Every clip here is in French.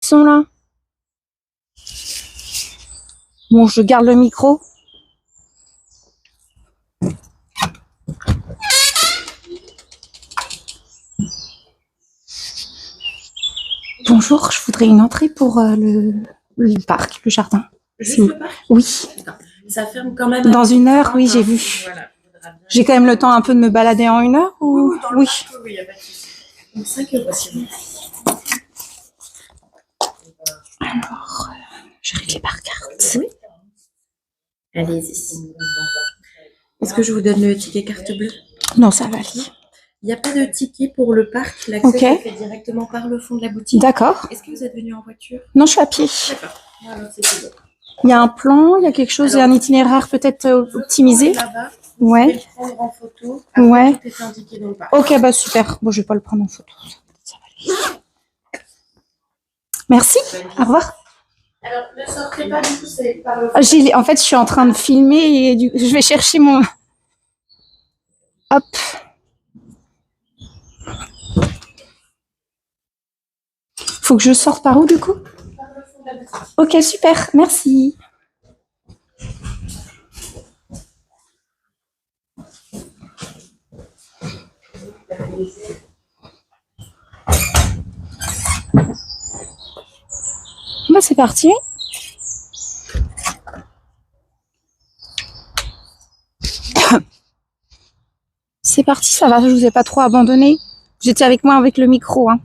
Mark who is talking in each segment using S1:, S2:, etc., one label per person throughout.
S1: son là? Bon, je garde le micro. Bonjour, je voudrais une entrée pour le parc, le jardin.
S2: Juste le parc?
S1: Oui.
S2: Ça ferme quand même.
S1: Dans 1 heure, oui, j'ai vu.
S2: Voilà.
S1: J'ai quand même le temps un peu de me balader en 1 heure ou...
S2: Oui, dans le parc, oui, il n'y a pas de souci. Donc 5 euros, c'est bon.
S1: Alors, je règle les par carte.
S2: Oui. Allez-y. Est-ce que je vous donne le ticket carte bleue?
S1: Non, ça va aller.
S2: Il n'y a pas de ticket pour le parc. L'accès se fait directement par le fond de la boutique.
S1: D'accord.
S2: Est-ce que vous êtes venu en voiture?
S1: Non, je suis à pied.
S2: D'accord. Alors, c'est tout bon.
S1: Il y a un plan, il y a quelque chose, il y a un itinéraire peut-être optimisé.
S2: Là-bas,
S1: ouais.
S2: Vous pouvez le prendre en photo. Après,
S1: ouais.
S2: Tout est indiqué dans le parc.
S1: Ok, bah super. Bon, je vais pas le prendre en photo. Ça va aller. Merci. Au revoir.
S2: Alors, ne sortez pas du coup, c'est par le fond.
S1: En fait, je suis en train de filmer et je vais chercher mon... Hop. Faut que je sorte par où du coup?
S2: Par le fond de la boutique.
S1: Ok, super. Merci. Bah, c'est parti. C'est parti, ça va, je vous ai pas trop abandonné. J'étais avec moi avec le micro. Hein.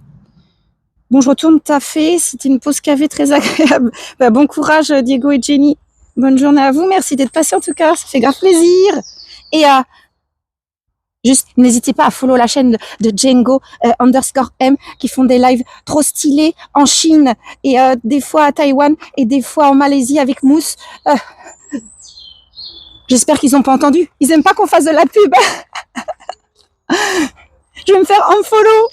S1: Bon, je retourne taffer. C'était une pause café très agréable. Bah, bon courage, Diego et Jenny. Bonne journée à vous. Merci d'être passés en tout cas. Ça fait grave plaisir. Et juste, n'hésitez pas à follow la chaîne de Django _M qui font des lives trop stylés en Chine et des fois à Taïwan et des fois en Malaisie avec Mousse. J'espère qu'ils n'ont pas entendu. Ils aiment pas qu'on fasse de la pub. Je vais me faire unfollow.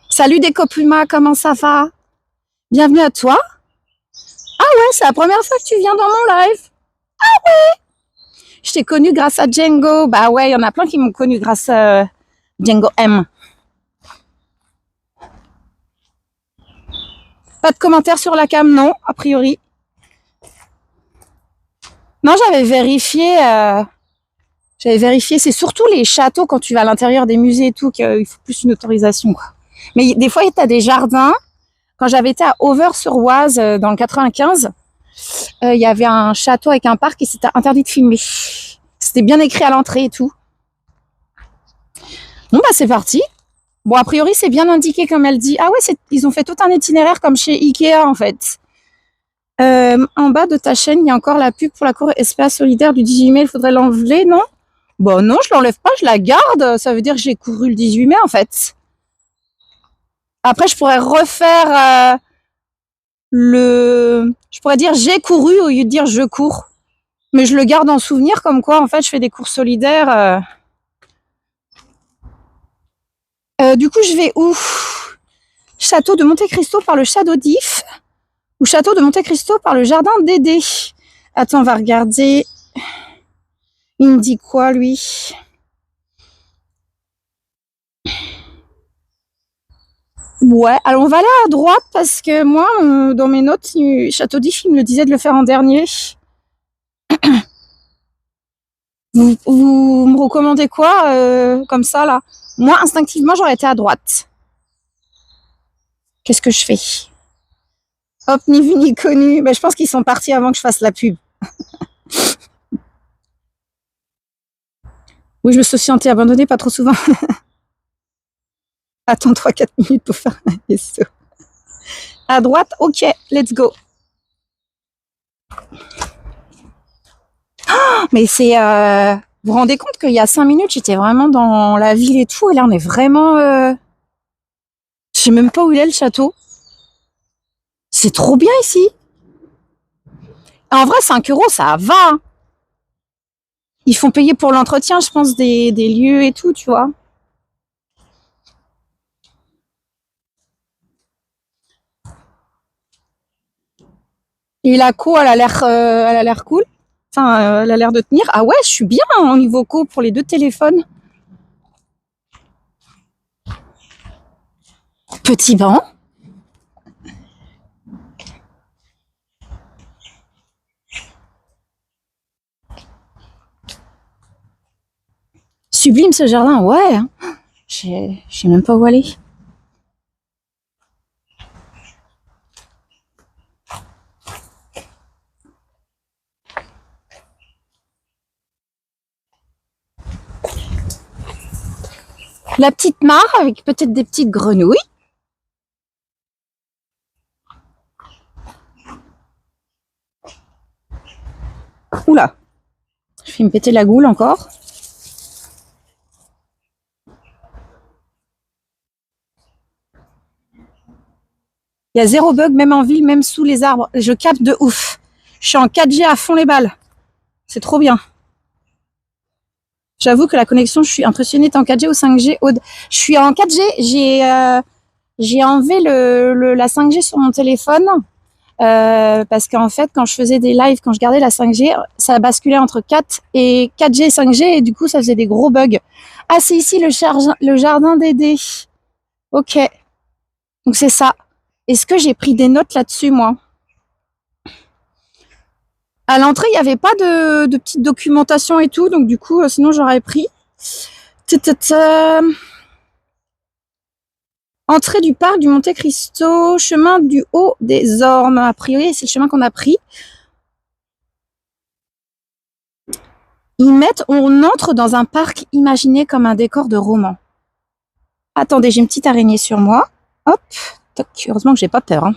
S1: Salut Décopuma, comment ça va? Bienvenue à toi. Ah ouais, c'est la première fois que tu viens dans mon live. Ah ouais. Je t'ai connu grâce à Django. Bah ouais, il y en a plein qui m'ont connu grâce à Django M. Pas de commentaires sur la cam, non, a priori. Non, j'avais vérifié. C'est surtout les châteaux quand tu vas à l'intérieur des musées et tout qu'il faut plus une autorisation, quoi. Mais des fois, tu as des jardins. Quand j'avais été à Over-sur-Oise dans le 95, il y avait un château avec un parc et c'était interdit de filmer. C'était bien écrit à l'entrée et tout. Bon, bah c'est parti. Bon, a priori, c'est bien indiqué comme elle dit. Ah ouais, ils ont fait tout un itinéraire comme chez Ikea, en fait. En bas de ta chaîne, il y a encore la pub pour la cour espace solidaire du 18 mai. Il faudrait l'enlever, non? Bon, non, je l'enlève pas, je la garde. Ça veut dire que j'ai couru le 18 mai, en fait. Après, je pourrais refaire je pourrais dire j'ai couru au lieu de dire je cours. Mais je le garde en souvenir comme quoi, en fait, je fais des courses solidaires. Du coup, je vais où? Château de Monte Cristo par le Château d'If ou Château de Monte Cristo par le Jardin d'Édé? Attends, on va regarder. Il me dit quoi, lui? Ouais, alors on va aller à droite parce que moi, dans mes notes, Château d'If, il me le disait de le faire en dernier. Vous me recommandez quoi comme ça, là? Moi, instinctivement, j'aurais été à droite. Qu'est-ce que je fais? Hop, ni vu ni connu. Ben, je pense qu'ils sont partis avant que je fasse la pub. Oui, je me suis senti abandonnée, pas trop souvent. Attends 3-4 minutes pour faire un vaisseau. À droite, ok, let's go. Oh, mais c'est... vous vous rendez compte qu'il y a 5 minutes, j'étais vraiment dans la ville et tout, et là, on est vraiment... Je sais même pas où il est, le château. C'est trop bien ici. En vrai, 5 euros, ça va. Hein. Ils font payer pour l'entretien, je pense, des lieux et tout, tu vois. Et la co, elle a l'air cool. Enfin, elle a l'air de tenir. Ah ouais, je suis bien au niveau co pour les 2 téléphones. Petit banc. Sublime ce jardin, ouais. Hein. Je sais même pas où aller. La petite mare avec peut-être des petites grenouilles. Oula, je vais me péter la goule encore. Il y a zéro bug, même en ville, même sous les arbres. Je capte de ouf. Je suis en 4G à fond les balles. C'est trop bien. J'avoue que la connexion, je suis impressionnée. T'es en 4G ou 5G, Aude? Je suis en 4G. J'ai enlevé la 5G sur mon téléphone. Parce qu'en fait, quand je faisais des lives, quand je gardais la 5G, ça basculait entre 4G et 5G. Et du coup, ça faisait des gros bugs. Ah, c'est ici le jardin d'Aidé. Ok. Donc, c'est ça. Est-ce que j'ai pris des notes là-dessus, moi? À l'entrée, il n'y avait pas de petite documentation et tout, donc du coup, sinon j'aurais pris. Entrée du parc du Monte Cristo, chemin du Haut des Ormes. A priori, c'est le chemin qu'on a pris. On entre dans un parc imaginé comme un décor de roman. Attendez, j'ai une petite araignée sur moi. Hop, toc, heureusement que j'ai pas peur. Hein.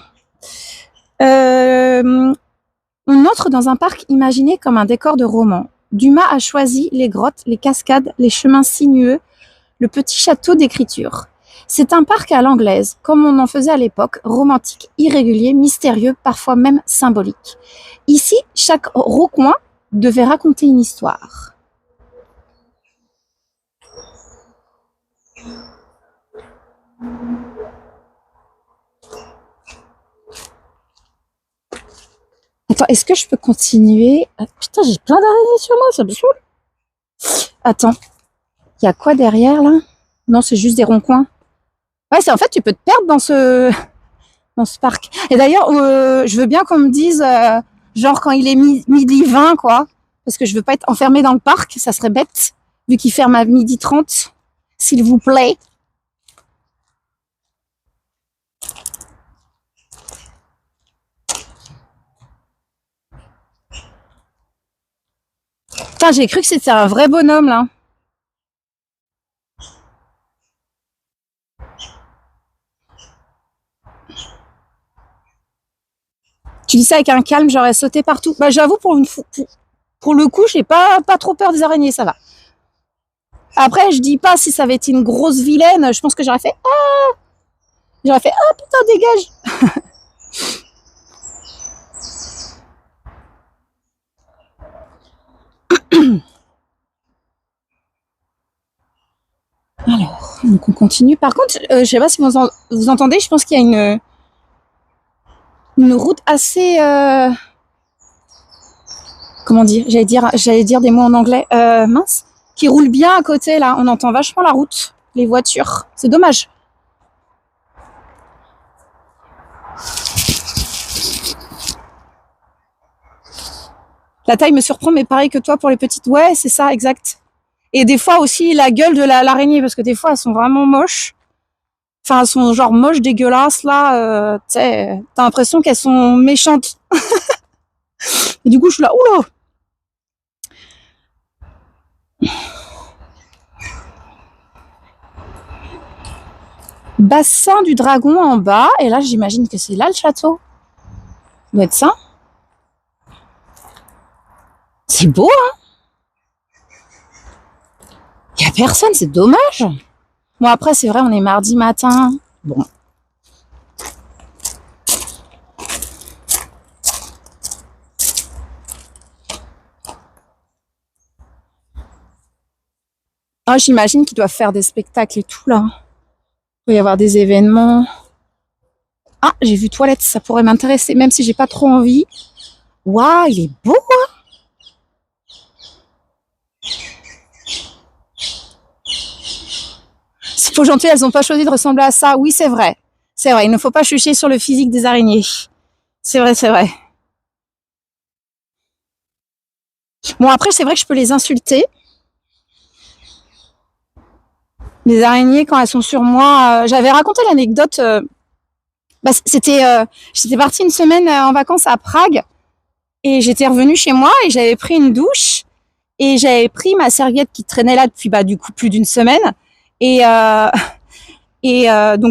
S1: On entre dans un parc imaginé comme un décor de roman. Dumas a choisi les grottes, les cascades, les chemins sinueux, le petit château d'écriture. C'est un parc à l'anglaise, comme on en faisait à l'époque, romantique, irrégulier, mystérieux, parfois même symbolique. Ici, chaque recoin devait raconter une histoire. Attends, est-ce que je peux continuer? Ah, putain, j'ai plein d'araignées sur moi, ça me saoule. Attends, il y a quoi derrière là? Non, c'est juste des ronds-coins. Ouais, c'est en fait, tu peux te perdre dans ce parc. Et d'ailleurs, je veux bien qu'on me dise, genre quand il est midi 20, quoi, parce que je veux pas être enfermée dans le parc, ça serait bête, vu qu'il ferme à 12h30, s'il vous plaît. Putain, j'ai cru que c'était un vrai bonhomme, là. Tu dis ça avec un calme, j'aurais sauté partout. Bah, j'avoue, pour le coup, j'ai pas trop peur des araignées, ça va. Après, je dis pas si ça avait été une grosse vilaine, je pense que j'aurais fait ah, putain, dégage. Alors, donc on continue. Par contre, je sais pas si vous entendez, je pense qu'il y a une route assez comment dire, j'allais dire des mots en anglais, mince, qui roule bien à côté là. On entend vachement la route, les voitures. C'est dommage. La taille me surprend, mais pareil que toi pour les petites. Ouais, c'est ça, exact. Et des fois aussi la gueule de l'araignée, parce que des fois elles sont vraiment moches. Enfin, elles sont genre moches, dégueulasses là. Tu sais, t'as l'impression qu'elles sont méchantes. Et du coup, je suis là, oula. Bassin du Dragon en bas, et là j'imagine que c'est là le château. Ça doit être ça. C'est beau, hein? Il y a personne, c'est dommage. Bon, après, c'est vrai, on est mardi matin. Bon. Ah, j'imagine qu'ils doivent faire des spectacles et tout, là. Il peut y avoir des événements. Ah, j'ai vu toilette, ça pourrait m'intéresser, même si j'ai pas trop envie. Waouh, il est beau, hein? C'est trop gentil, elles ont pas choisi de ressembler à ça. Oui, c'est vrai. C'est vrai, il ne faut pas chucher sur le physique des araignées. C'est vrai, c'est vrai. Bon, après, c'est vrai que je peux les insulter. Les araignées, quand elles sont sur moi, j'avais raconté l'anecdote. J'étais partie une semaine en vacances à Prague et j'étais revenue chez moi et j'avais pris une douche et j'avais pris ma serviette qui traînait là depuis du coup plus d'une semaine et donc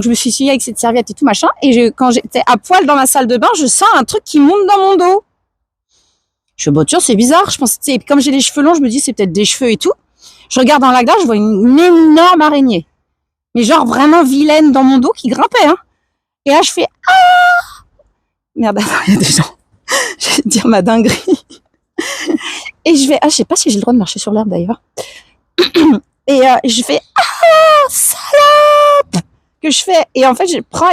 S1: je me suis essuyée avec cette serviette et tout machin et quand j'étais à poil dans ma salle de bain, je sens un truc qui monte dans mon dos. Je me dis tiens, c'est bizarre, je pense comme j'ai les cheveux longs, je me dis c'est peut-être des cheveux et tout. Je regarde dans la glace, je vois une énorme araignée. Mais genre vraiment vilaine dans mon dos qui grimpait, hein. Et là, je fais ah! Merde, il y a des gens. Je vais dire ma dinguerie. Et je vais, je sais pas si j'ai le droit de marcher sur l'herbe d'ailleurs. Et je fais ah, salope! Que je fais. Et en fait,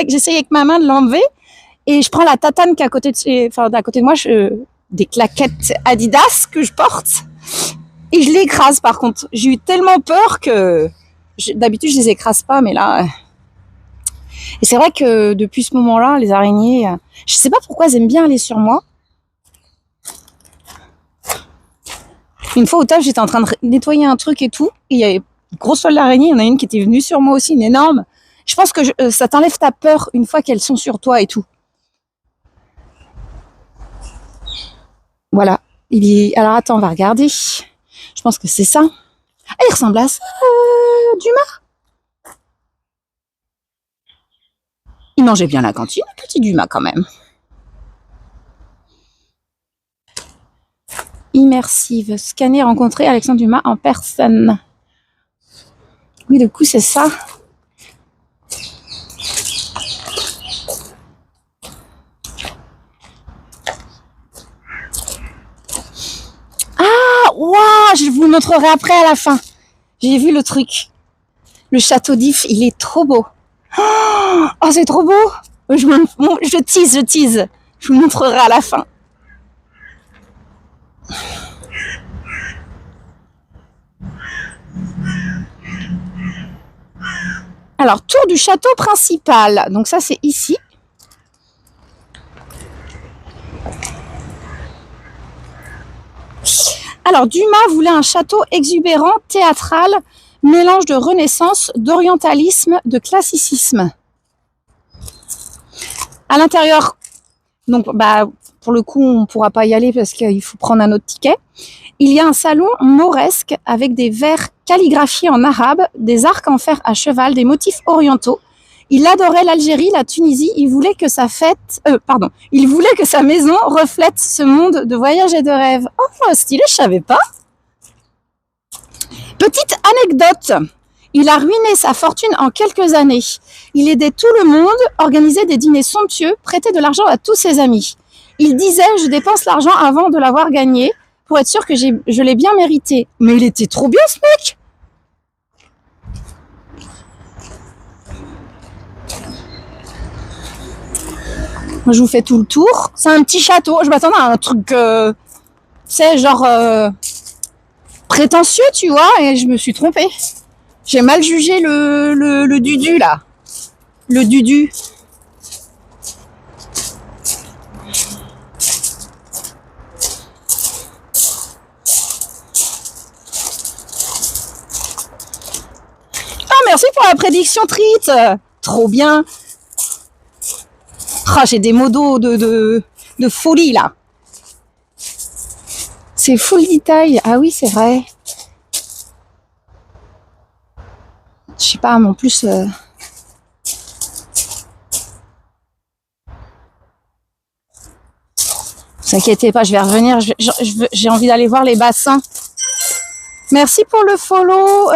S1: j'essaye avec ma main de l'enlever. Et je prends la tatane qui est à côté d'à côté de moi, des claquettes Adidas que je porte. Et je l'écrase par contre. J'ai eu tellement peur que d'habitude je les écrase pas, mais là. Et c'est vrai que depuis ce moment-là, les araignées, je sais pas pourquoi elles aiment bien aller sur moi. Une fois au taf, j'étais en train de nettoyer un truc et tout, et il y avait une grosse toile d'araignée, il y en a une qui était venue sur moi aussi, une énorme. Je pense que ça t'enlève ta peur une fois qu'elles sont sur toi et tout. Voilà. Alors attends, on va regarder. Je pense que c'est ça. Ah, il ressemble à ça, Dumas. Il mangeait bien la cantine, petit Dumas quand même. Immersive. Scanner, rencontrer Alexandre Dumas en personne. Oui, du coup, c'est ça. Ah, waouh, je vous le montrerai après à la fin. J'ai vu le truc. Le château d'If, il est trop beau. Oh, c'est trop beau. Je tease. Je vous montrerai à la fin. Alors, tour du château principal. Donc ça, c'est ici. Alors, Dumas voulait un château exubérant, théâtral, mélange de renaissance, d'orientalisme, de classicisme. À l'intérieur, donc pour le coup, on ne pourra pas y aller parce qu'il faut prendre un autre ticket. Il y a un salon mauresque avec des vers calligraphiés en arabe, des arcs en fer à cheval, des motifs orientaux. Il adorait l'Algérie, la Tunisie. Il voulait que sa maison reflète ce monde de voyage et de rêve. Oh, stylé, je savais pas. Petite anecdote. Il a ruiné sa fortune en quelques années. Il aidait tout le monde, organisait des dîners somptueux, prêtait de l'argent à tous ses amis. Il disait « Je dépense l'argent avant de l'avoir gagné pour être sûr que je l'ai bien mérité. » Mais il était trop bien ce mec. Moi, je vous fais tout le tour. C'est un petit château. Je m'attendais à un truc, genre prétentieux, tu vois, et je me suis trompée. J'ai mal jugé le dudu, là. Le dudu. Ah, merci pour la prédiction Treat. Trop bien. Ah, j'ai des mots d'eau de folie, là. C'est full détail. Ah oui, c'est vrai. Je sais pas, mais en plus... Ne vous inquiétez pas, je vais revenir. J'ai envie d'aller voir les bassins. Merci pour le follow.